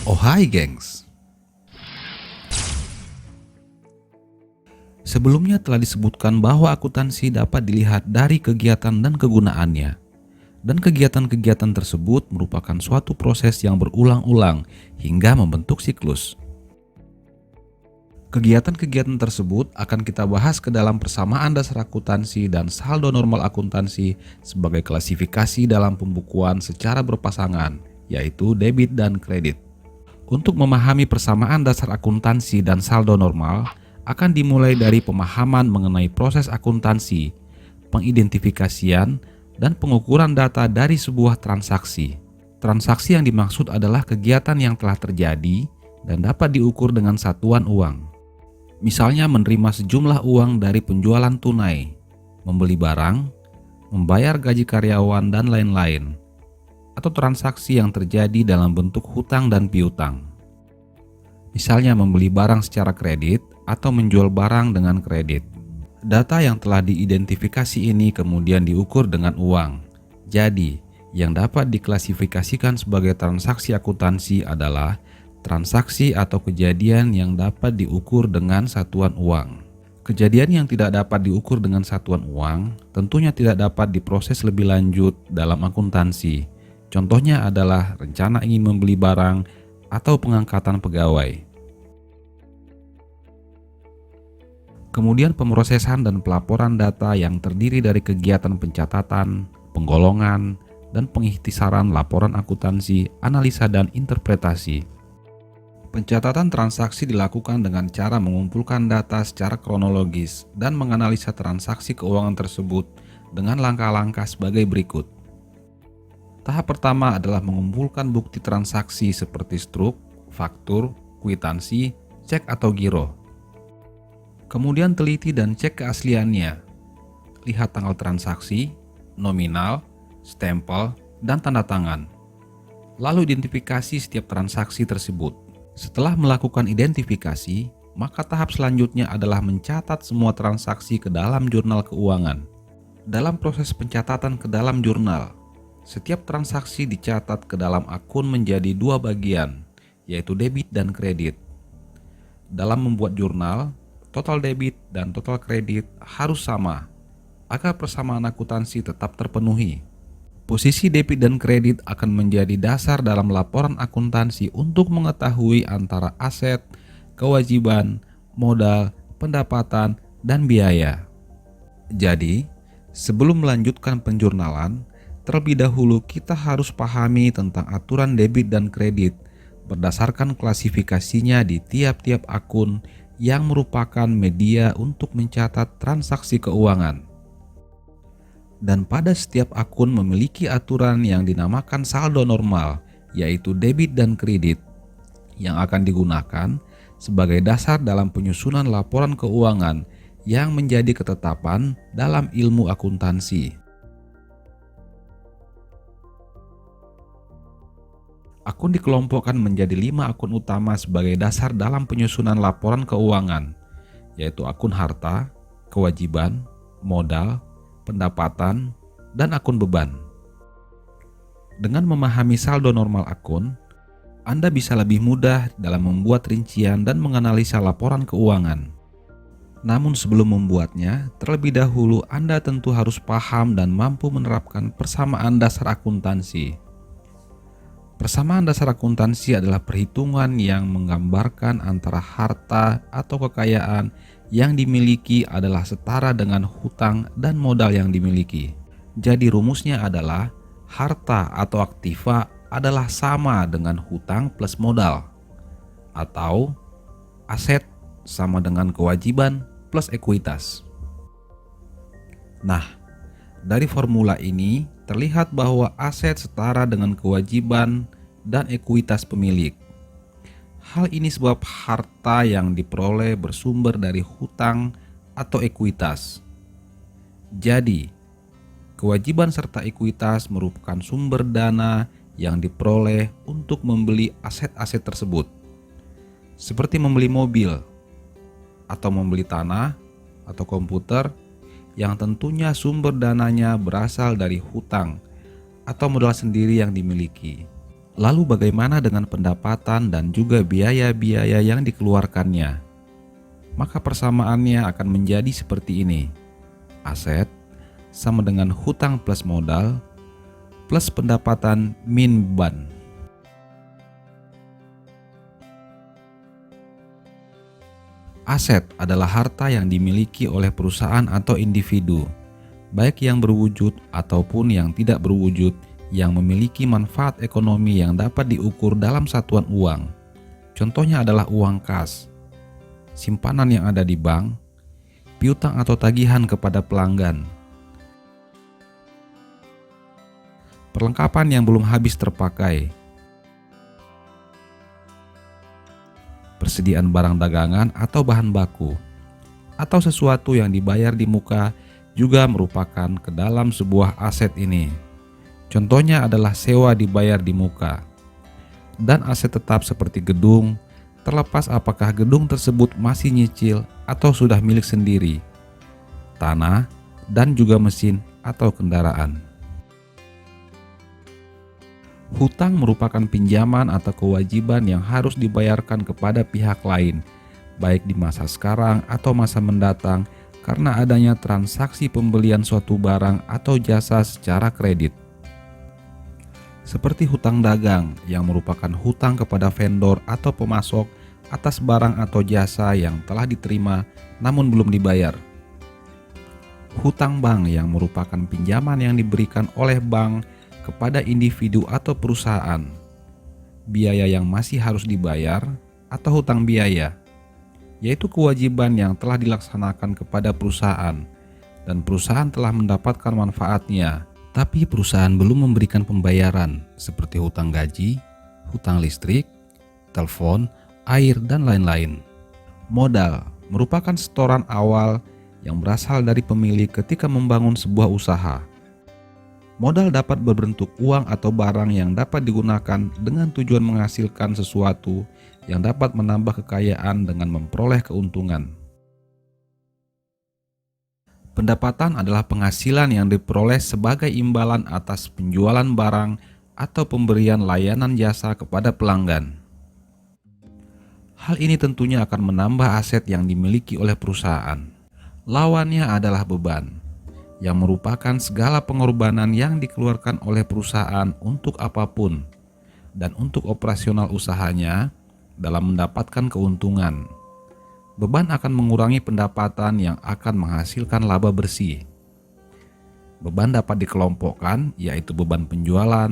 Oh hai gengs, sebelumnya telah disebutkan bahwa akuntansi dapat dilihat dari kegiatan dan kegunaannya. Dan kegiatan-kegiatan tersebut merupakan suatu proses yang berulang-ulang hingga membentuk siklus. Kegiatan-kegiatan tersebut akan kita bahas ke dalam persamaan dasar akuntansi dan saldo normal akuntansi sebagai klasifikasi dalam pembukuan secara berpasangan, yaitu debit dan kredit. Untuk memahami persamaan dasar akuntansi dan saldo normal, akan dimulai dari pemahaman mengenai proses akuntansi, pengidentifikasian, dan pengukuran data dari sebuah transaksi. Transaksi yang dimaksud adalah kegiatan yang telah terjadi dan dapat diukur dengan satuan uang. Misalnya menerima sejumlah uang dari penjualan tunai, membeli barang, membayar gaji karyawan, dan lain-lain. Atau transaksi yang terjadi dalam bentuk hutang dan piutang. Misalnya membeli barang secara kredit atau menjual barang dengan kredit. Data yang telah diidentifikasi ini kemudian diukur dengan uang. Jadi, yang dapat diklasifikasikan sebagai transaksi akuntansi adalah transaksi atau kejadian yang dapat diukur dengan satuan uang. Kejadian yang tidak dapat diukur dengan satuan uang tentunya tidak dapat diproses lebih lanjut dalam akuntansi. Contohnya adalah rencana ingin membeli barang atau pengangkatan pegawai. Kemudian pemrosesan dan pelaporan data yang terdiri dari kegiatan pencatatan, penggolongan, dan pengikhtisaran laporan akuntansi, analisa, dan interpretasi. Pencatatan transaksi dilakukan dengan cara mengumpulkan data secara kronologis dan menganalisa transaksi keuangan tersebut dengan langkah-langkah sebagai berikut. Tahap pertama adalah mengumpulkan bukti transaksi seperti struk, faktur, kwitansi, cek atau giro. Kemudian teliti dan cek keasliannya. Lihat tanggal transaksi, nominal, stempel, dan tanda tangan. Lalu identifikasi setiap transaksi tersebut. Setelah melakukan identifikasi, maka tahap selanjutnya adalah mencatat semua transaksi ke dalam jurnal keuangan. Dalam proses pencatatan ke dalam jurnal, setiap transaksi dicatat ke dalam akun menjadi dua bagian, yaitu debit dan kredit. Dalam membuat jurnal, total debit dan total kredit harus sama, agar persamaan akuntansi tetap terpenuhi. Posisi debit dan kredit akan menjadi dasar dalam laporan akuntansi untuk mengetahui antara aset, kewajiban, modal, pendapatan, dan biaya. Jadi, sebelum melanjutkan penjurnalan, terlebih dahulu kita harus pahami tentang aturan debit dan kredit berdasarkan klasifikasinya di tiap-tiap akun yang merupakan media untuk mencatat transaksi keuangan. Dan pada setiap akun memiliki aturan yang dinamakan saldo normal, yaitu debit dan kredit, yang akan digunakan sebagai dasar dalam penyusunan laporan keuangan yang menjadi ketetapan dalam ilmu akuntansi. Akun dikelompokkan menjadi 5 akun utama sebagai dasar dalam penyusunan laporan keuangan, yaitu akun harta, kewajiban, modal, pendapatan, dan akun beban. Dengan memahami saldo normal akun, Anda bisa lebih mudah dalam membuat rincian dan menganalisa laporan keuangan. Namun sebelum membuatnya, terlebih dahulu Anda tentu harus paham dan mampu menerapkan persamaan dasar akuntansi. Persamaan dasar akuntansi adalah perhitungan yang menggambarkan antara harta atau kekayaan yang dimiliki adalah setara dengan hutang dan modal yang dimiliki. Jadi rumusnya adalah harta atau aktiva adalah sama dengan hutang plus modal, atau aset sama dengan kewajiban plus ekuitas. Nah, dari formula ini terlihat bahwa aset setara dengan kewajiban dan ekuitas pemilik. Hal ini sebab harta yang diperoleh bersumber dari hutang atau ekuitas. Jadi, kewajiban serta ekuitas merupakan sumber dana yang diperoleh untuk membeli aset-aset tersebut, seperti membeli mobil, atau membeli tanah atau komputer, yang tentunya sumber dananya berasal dari hutang atau modal sendiri yang dimiliki. Lalu bagaimana dengan pendapatan dan juga biaya-biaya yang dikeluarkannya? Maka persamaannya akan menjadi seperti ini. Aset sama dengan hutang plus modal plus pendapatan min beban. Aset adalah harta yang dimiliki oleh perusahaan atau individu, baik yang berwujud ataupun yang tidak berwujud, yang memiliki manfaat ekonomi yang dapat diukur dalam satuan uang. Contohnya adalah uang kas, simpanan yang ada di bank, piutang atau tagihan kepada pelanggan, perlengkapan yang belum habis terpakai, persediaan barang dagangan atau bahan baku, atau sesuatu yang dibayar di muka juga merupakan ke dalam sebuah aset ini. Contohnya adalah sewa dibayar di muka. Dan aset tetap seperti gedung, terlepas apakah gedung tersebut masih nyicil atau sudah milik sendiri, tanah, dan juga mesin atau kendaraan. Hutang merupakan pinjaman atau kewajiban yang harus dibayarkan kepada pihak lain, baik di masa sekarang atau masa mendatang, karena adanya transaksi pembelian suatu barang atau jasa secara kredit. Seperti hutang dagang yang merupakan hutang kepada vendor atau pemasok atas barang atau jasa yang telah diterima namun belum dibayar. Hutang bank yang merupakan pinjaman yang diberikan oleh bank kepada individu atau perusahaan, biaya yang masih harus dibayar, atau hutang biaya, yaitu kewajiban yang telah dilaksanakan kepada perusahaan dan perusahaan telah mendapatkan manfaatnya, tapi perusahaan belum memberikan pembayaran seperti hutang gaji, hutang listrik, telepon, air, dan lain-lain. Modal merupakan setoran awal yang berasal dari pemilik ketika membangun sebuah usaha. Modal dapat berbentuk uang atau barang yang dapat digunakan dengan tujuan menghasilkan sesuatu yang dapat menambah kekayaan dengan memperoleh keuntungan. Pendapatan adalah penghasilan yang diperoleh sebagai imbalan atas penjualan barang atau pemberian layanan jasa kepada pelanggan. Hal ini tentunya akan menambah aset yang dimiliki oleh perusahaan. Lawannya adalah beban, yang merupakan segala pengorbanan yang dikeluarkan oleh perusahaan untuk apapun dan untuk operasional usahanya dalam mendapatkan keuntungan. Beban akan mengurangi pendapatan yang akan menghasilkan laba bersih. Beban dapat dikelompokkan, yaitu beban penjualan,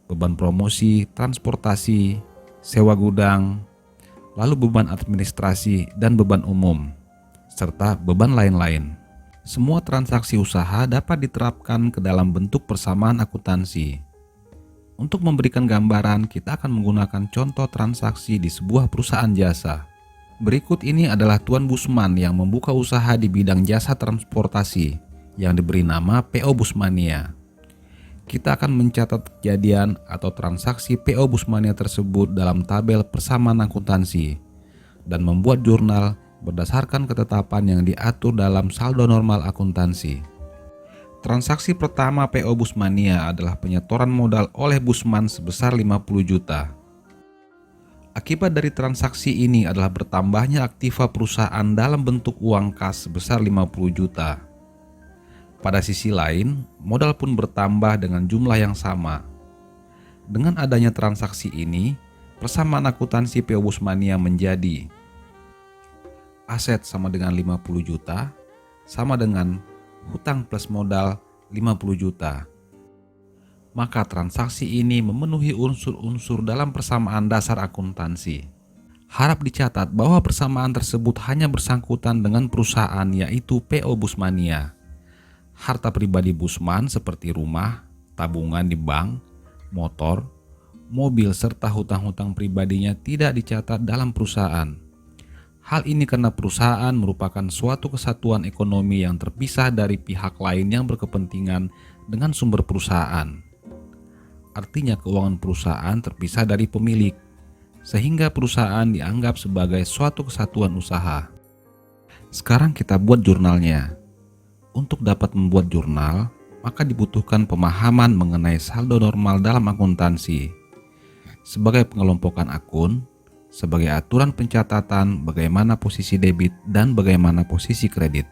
beban promosi, transportasi, sewa gudang, lalu beban administrasi dan beban umum, serta beban lain-lain. Semua transaksi usaha dapat diterapkan ke dalam bentuk persamaan akuntansi. Untuk memberikan gambaran, kita akan menggunakan contoh transaksi di sebuah perusahaan jasa. Berikut ini adalah Tuan Busman yang membuka usaha di bidang jasa transportasi yang diberi nama PO Busmania. Kita akan mencatat kejadian atau transaksi PO Busmania tersebut dalam tabel persamaan akuntansi dan membuat jurnal berdasarkan ketetapan yang diatur dalam saldo normal akuntansi. Transaksi pertama PO Busmania adalah penyetoran modal oleh Busman sebesar 50 juta. Akibat dari transaksi ini adalah bertambahnya aktiva perusahaan dalam bentuk uang kas sebesar 50 juta. Pada sisi lain, modal pun bertambah dengan jumlah yang sama. Dengan adanya transaksi ini, persamaan akuntansi PO Busmania menjadi aset sama dengan 50 juta, sama dengan hutang plus modal 50 juta. Maka transaksi ini memenuhi unsur-unsur dalam persamaan dasar akuntansi. Harap dicatat bahwa persamaan tersebut hanya bersangkutan dengan perusahaan, yaitu PO Busmania. Harta pribadi Busman seperti rumah, tabungan di bank, motor, mobil, serta hutang-hutang pribadinya tidak dicatat dalam perusahaan. Hal ini karena perusahaan merupakan suatu kesatuan ekonomi yang terpisah dari pihak lain yang berkepentingan dengan sumber perusahaan. Artinya keuangan perusahaan terpisah dari pemilik, sehingga perusahaan dianggap sebagai suatu kesatuan usaha. Sekarang kita buat jurnalnya. Untuk dapat membuat jurnal, maka dibutuhkan pemahaman mengenai saldo normal dalam akuntansi. sebagai pengelompokan akun, sebagai aturan pencatatan bagaimana posisi debit dan bagaimana posisi kredit.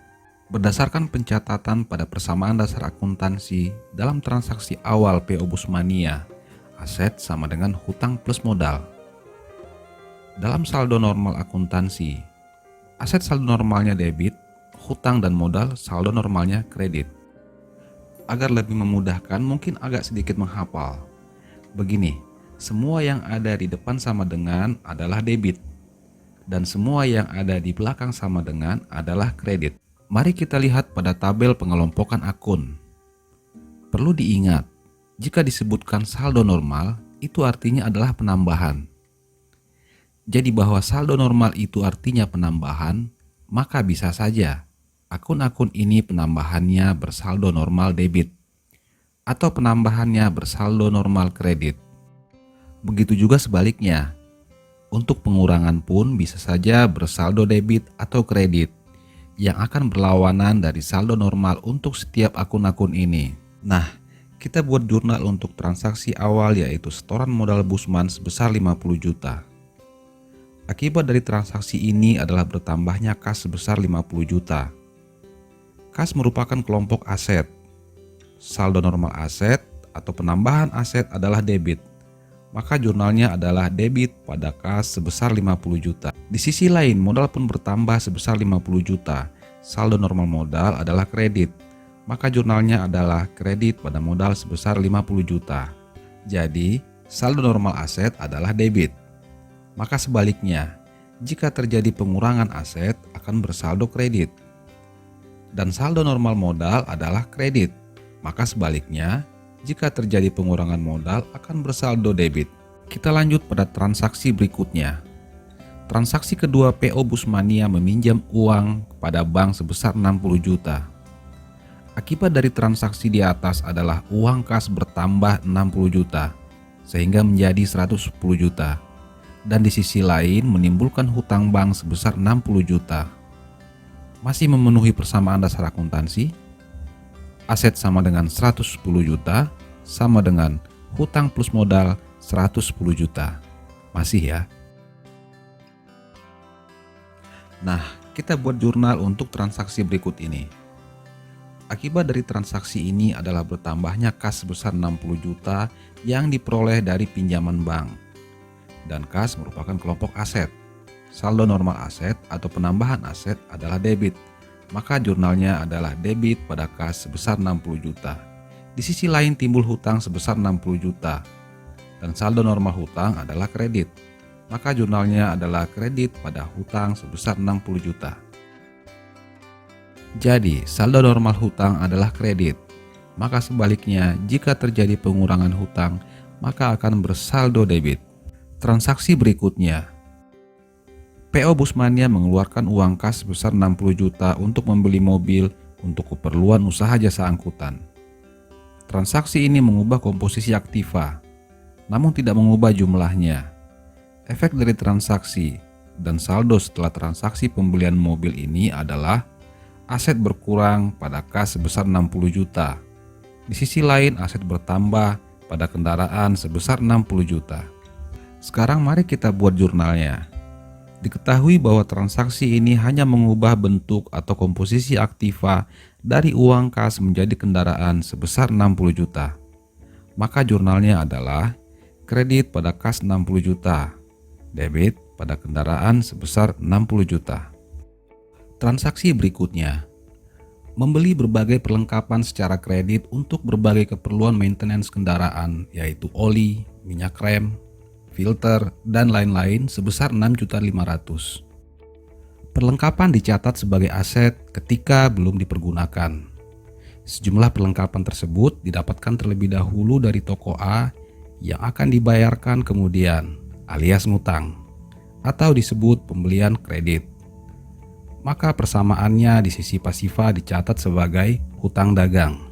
Berdasarkan pencatatan pada persamaan dasar akuntansi dalam transaksi awal PO Busmania, aset sama dengan hutang plus modal. Dalam saldo normal akuntansi, aset saldo normalnya debit, hutang dan modal saldo normalnya kredit. Agar lebih memudahkan, mungkin agak sedikit menghafal. Begini, semua yang ada di depan sama dengan adalah debit, dan semua yang ada di belakang sama dengan adalah kredit. Mari kita lihat pada tabel pengelompokan akun. Perlu diingat, jika disebutkan saldo normal, itu artinya adalah penambahan. Jadi bahwa saldo normal itu artinya penambahan, maka bisa saja akun-akun ini penambahannya bersaldo normal debit atau penambahannya bersaldo normal kredit. Begitu juga sebaliknya. Untuk pengurangan pun bisa saja bersaldo debit atau kredit yang akan berlawanan dari saldo normal untuk setiap akun-akun ini. Nah, kita buat jurnal untuk transaksi awal yaitu setoran modal Busman sebesar 50 juta. Akibat dari transaksi ini adalah bertambahnya kas sebesar 50 juta. Kas merupakan kelompok aset. Saldo normal aset atau penambahan aset adalah debit. Maka jurnalnya adalah debit pada kas sebesar 50 juta. Di sisi lain, modal pun bertambah sebesar 50 juta. Saldo normal modal adalah kredit. Maka jurnalnya adalah kredit pada modal sebesar 50 juta. Jadi, saldo normal aset adalah debit. Maka sebaliknya, jika terjadi pengurangan aset akan bersaldo kredit. Dan saldo normal modal adalah kredit. Maka sebaliknya, jika terjadi pengurangan modal akan bersaldo debit. Kita lanjut pada transaksi berikutnya. Transaksi kedua PO Busmania meminjam uang kepada bank sebesar 60 juta. Akibat dari transaksi di atas adalah uang kas bertambah 60 juta, sehingga menjadi 110 juta. Dan di sisi lain menimbulkan hutang bank sebesar 60 juta. Masih memenuhi persamaan dasar akuntansi? Aset sama dengan 110 juta sama dengan hutang plus modal 110 juta. Masih ya? Nah, kita buat jurnal untuk transaksi berikut ini. Akibat dari transaksi ini adalah bertambahnya kas sebesar 60 juta yang diperoleh dari pinjaman bank. Dan kas merupakan kelompok aset. Saldo normal aset atau penambahan aset adalah debit. Maka jurnalnya adalah debit pada kas sebesar 60 juta. Di sisi lain timbul hutang sebesar 60 juta. Dan saldo normal hutang adalah kredit. Maka jurnalnya adalah kredit pada hutang sebesar 60 juta. Jadi, saldo normal hutang adalah kredit. Maka sebaliknya, jika terjadi pengurangan hutang, maka akan bersaldo debit. Transaksi berikutnya. PO Busmania mengeluarkan uang kas sebesar 60 juta untuk membeli mobil untuk keperluan usaha jasa angkutan. Transaksi ini mengubah komposisi aktiva, namun tidak mengubah jumlahnya. Efek dari transaksi dan saldo setelah transaksi pembelian mobil ini adalah aset berkurang pada kas sebesar 60 juta. Di sisi lain aset bertambah pada kendaraan sebesar 60 juta. Sekarang mari kita buat jurnalnya. Diketahui bahwa transaksi ini hanya mengubah bentuk atau komposisi aktiva dari uang kas menjadi kendaraan sebesar 60 juta. Maka jurnalnya adalah kredit pada kas 60 juta, debit pada kendaraan sebesar 60 juta. Transaksi berikutnya. Membeli berbagai perlengkapan secara kredit untuk berbagai keperluan maintenance kendaraan yaitu oli, minyak rem, filter, dan lain-lain sebesar 6.500.000. Perlengkapan dicatat sebagai aset ketika belum dipergunakan. Sejumlah perlengkapan tersebut didapatkan terlebih dahulu dari toko A yang akan dibayarkan kemudian, alias ngutang, atau disebut pembelian kredit. Maka persamaannya di sisi pasifa dicatat sebagai hutang dagang.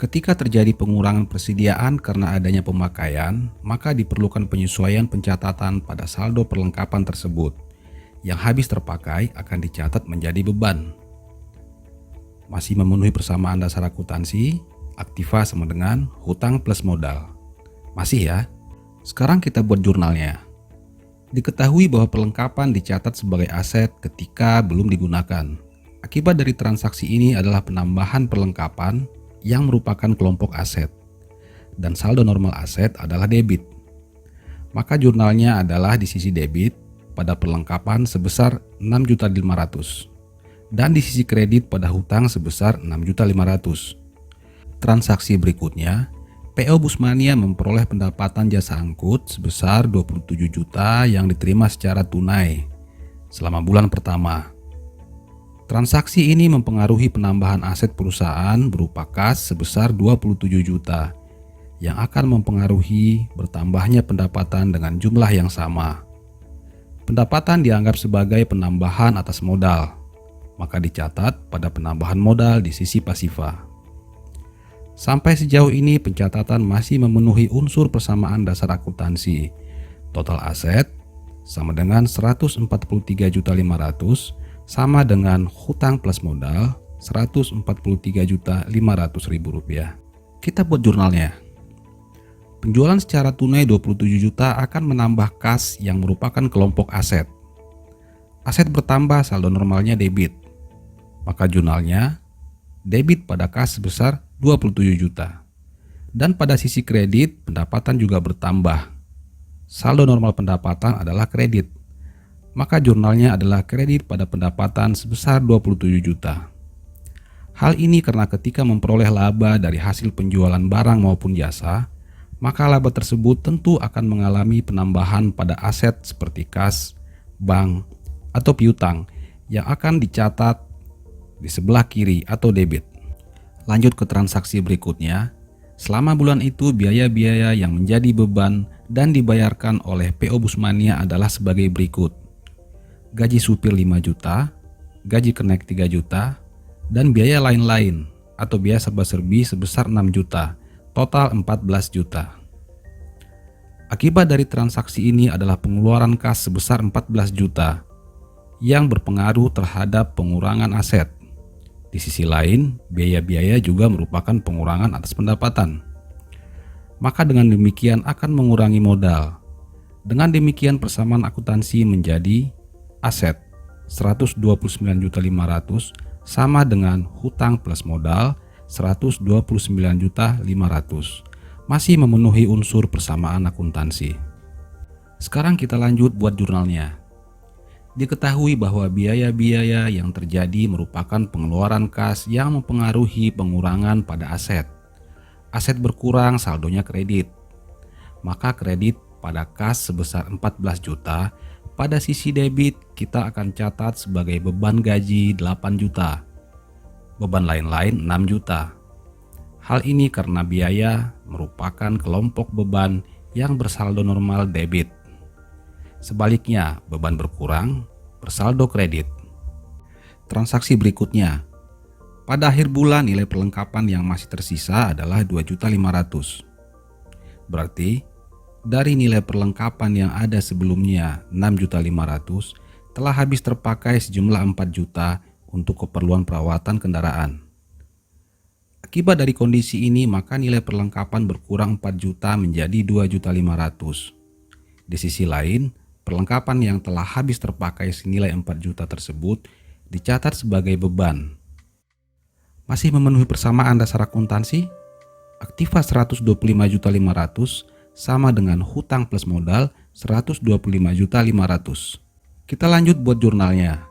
Ketika terjadi pengurangan persediaan karena adanya pemakaian, maka diperlukan penyesuaian pencatatan pada saldo perlengkapan tersebut. Yang habis terpakai akan dicatat menjadi beban. Masih memenuhi persamaan dasar akuntansi, aktiva sama dengan hutang plus modal. Masih ya? Sekarang kita buat jurnalnya. Diketahui bahwa perlengkapan dicatat sebagai aset ketika belum digunakan. Akibat dari transaksi ini adalah penambahan perlengkapan yang merupakan kelompok aset. Dan saldo normal aset adalah debit. Maka jurnalnya adalah di sisi debit pada perlengkapan sebesar 6.500.000 dan di sisi kredit pada hutang sebesar 6.500.000. Transaksi berikutnya, PO Busmania memperoleh pendapatan jasa angkut sebesar 27 juta yang diterima secara tunai selama bulan pertama. Transaksi ini mempengaruhi penambahan aset perusahaan berupa kas sebesar 27 juta yang akan mempengaruhi bertambahnya pendapatan dengan jumlah yang sama. Pendapatan dianggap sebagai penambahan atas modal, maka dicatat pada penambahan modal di sisi pasifa. Sampai sejauh ini pencatatan masih memenuhi unsur persamaan dasar akuntansi. Total aset sama dengan 143.500.000 sama dengan hutang plus modal 143.500.000 rupiah. Kita buat jurnalnya. Penjualan secara tunai 27 juta akan menambah kas yang merupakan kelompok aset. Aset bertambah, saldo normalnya debit. Maka jurnalnya debit pada kas sebesar 27 juta. Dan pada sisi kredit, pendapatan juga bertambah. Saldo normal pendapatan adalah kredit. Maka jurnalnya adalah kredit pada pendapatan sebesar 27 juta. Hal ini karena ketika memperoleh laba dari hasil penjualan barang maupun jasa, maka laba tersebut tentu akan mengalami penambahan pada aset seperti kas, bank, atau piutang yang akan dicatat di sebelah kiri atau debit. Lanjut ke transaksi berikutnya. Selama bulan itu biaya-biaya yang menjadi beban dan dibayarkan oleh PO Busmania adalah sebagai berikut. Gaji supir 5 juta, gaji kenek 3 juta, dan biaya lain-lain atau biaya serba-serbi sebesar 6 juta. Total 14 juta. Akibat dari transaksi ini adalah pengeluaran kas sebesar 14 juta yang berpengaruh terhadap pengurangan aset. Di sisi lain, biaya-biaya juga merupakan pengurangan atas pendapatan. Maka dengan demikian akan mengurangi modal. Dengan demikian persamaan akuntansi menjadi aset 129.500.000 sama dengan hutang plus modal 129.500.000, masih memenuhi unsur persamaan akuntansi. Sekarang kita lanjut buat jurnalnya. Diketahui bahwa biaya-biaya yang terjadi merupakan pengeluaran kas yang mempengaruhi pengurangan pada aset. Aset berkurang, saldonya kredit. Maka kredit pada kas sebesar 14 juta, pada sisi debit kita akan catat sebagai beban gaji 8 juta. Beban lain-lain 6 juta. Hal ini karena biaya merupakan kelompok beban yang bersaldo normal debit. Sebaliknya, beban berkurang bersaldo kredit. Transaksi berikutnya. Pada akhir bulan nilai perlengkapan yang masih tersisa adalah 2.500.000. Berarti dari nilai perlengkapan yang ada sebelumnya 6.500.000 telah habis terpakai sejumlah 4 juta untuk keperluan perawatan kendaraan. Akibat dari kondisi ini, maka nilai perlengkapan berkurang 4 juta menjadi 2.500.000. Di sisi lain, perlengkapan yang telah habis terpakai senilai 4 juta tersebut dicatat sebagai beban. Masih memenuhi persamaan dasar akuntansi? Aktiva 125.500.000 sama dengan hutang plus modal 125.500.000. Kita lanjut buat jurnalnya.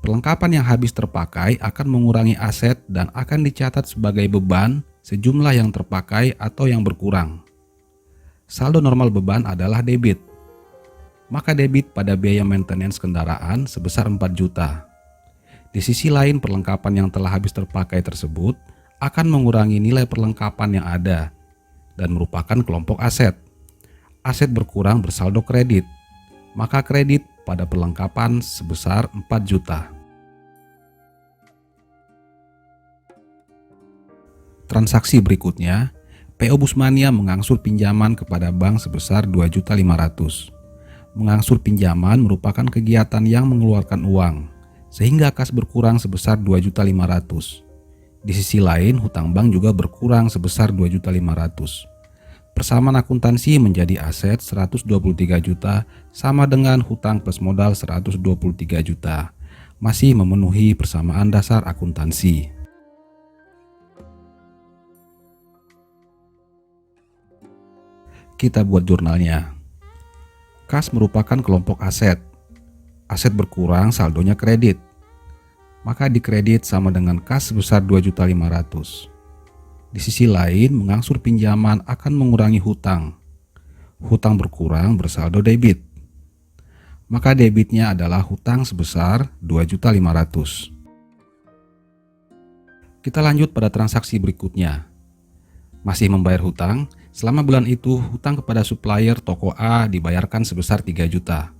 Perlengkapan yang habis terpakai akan mengurangi aset dan akan dicatat sebagai beban sejumlah yang terpakai atau yang berkurang. Saldo normal beban adalah debit. Maka debit pada biaya maintenance kendaraan sebesar 4 juta. Di sisi lain, perlengkapan yang telah habis terpakai tersebut akan mengurangi nilai perlengkapan yang ada dan merupakan kelompok aset. Aset berkurang bersaldo kredit. Maka kredit pada perlengkapan sebesar 4 juta. Transaksi berikutnya, PO Busmania mengangsur pinjaman kepada bank sebesar 2.500.000. Mengangsur pinjaman merupakan kegiatan yang mengeluarkan uang, sehingga kas berkurang sebesar 2.500.000. Di sisi lain, hutang bank juga berkurang sebesar 2.500.000. Persamaan akuntansi menjadi aset 123 juta sama dengan hutang plus modal 123 juta. Masih memenuhi persamaan dasar akuntansi. Kita buat jurnalnya. Kas merupakan kelompok aset. Aset berkurang, saldonya kredit. Maka dikredit sama dengan kas sebesar 2.500.000. Di sisi lain, mengangsur pinjaman akan mengurangi hutang. Hutang berkurang bersaldo debit. Maka debitnya adalah hutang sebesar 2.500.000. Kita lanjut pada transaksi berikutnya. Masih membayar hutang, selama bulan itu hutang kepada supplier toko A dibayarkan sebesar 3 juta.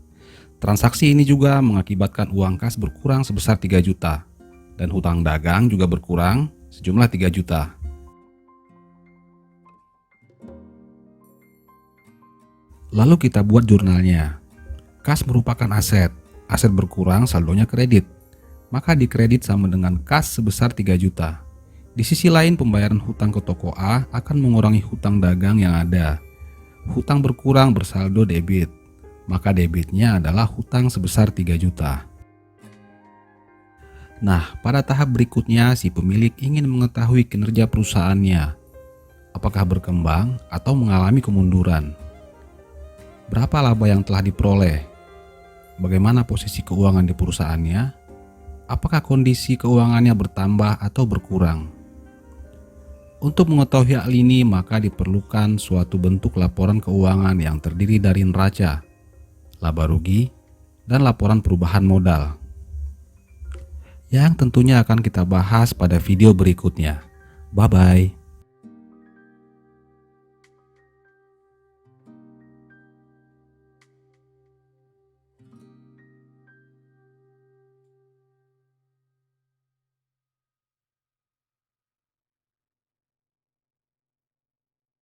Transaksi ini juga mengakibatkan uang kas berkurang sebesar 3 juta. Dan hutang dagang juga berkurang sejumlah 3 juta. Lalu kita buat jurnalnya. Kas merupakan aset. Aset berkurang, saldonya kredit. Maka dikredit sama dengan kas sebesar 3 juta. Di sisi lain, pembayaran hutang ke toko A akan mengurangi hutang dagang yang ada. Hutang berkurang bersaldo debit. Maka debitnya adalah hutang sebesar 3 juta. Nah, pada tahap berikutnya si pemilik ingin mengetahui kinerja perusahaannya. Apakah berkembang atau mengalami kemunduran? Berapa laba yang telah diperoleh? Bagaimana posisi keuangan di perusahaannya? Apakah kondisi keuangannya bertambah atau berkurang? Untuk mengetahui hal ini, maka diperlukan suatu bentuk laporan keuangan yang terdiri dari neraca, laba rugi, dan laporan perubahan modal. Yang tentunya akan kita bahas pada video berikutnya. Bye-bye.